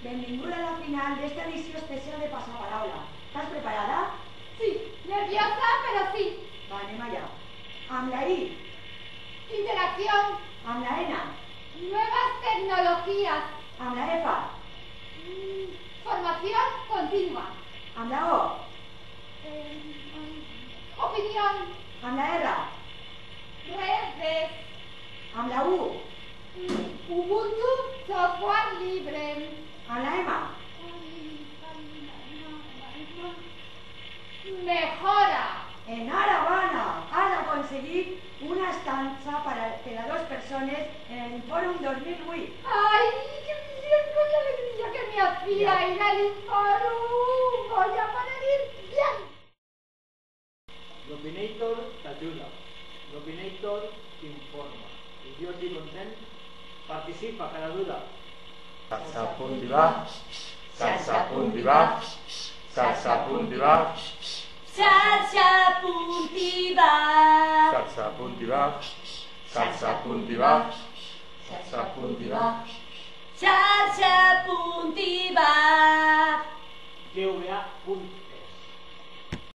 Benvinguda a la final d'esta edició especial de Passaparaula. Estàs preparada? Sí, nerviosa, pero sí. Va, anem allà. Amb la I. Interacción. Amb la N. Nuevas tecnologías. Amb la F. Formación continua. Amb la O. Opinión. Amb la R. Redes. Amb la U. Ubuntu, software libre. Amb la M. Mejora. Enhorabona! Has aconseguit una estança per a dos persones en el Fòrum 2008. ¡Ay, qué bien, con la alegría que me hacía ir al Fórum! ¡Voy a poder ir bien! L'Opinator t'ajuda, l'Opinator t'informa. I jo estic content, participa cada duda. Salsa puntiva, salsa puntiva, salsa puntiva, Salsa puntiva, salsa puntiva, salsa puntiva, salsa puntiva. salsa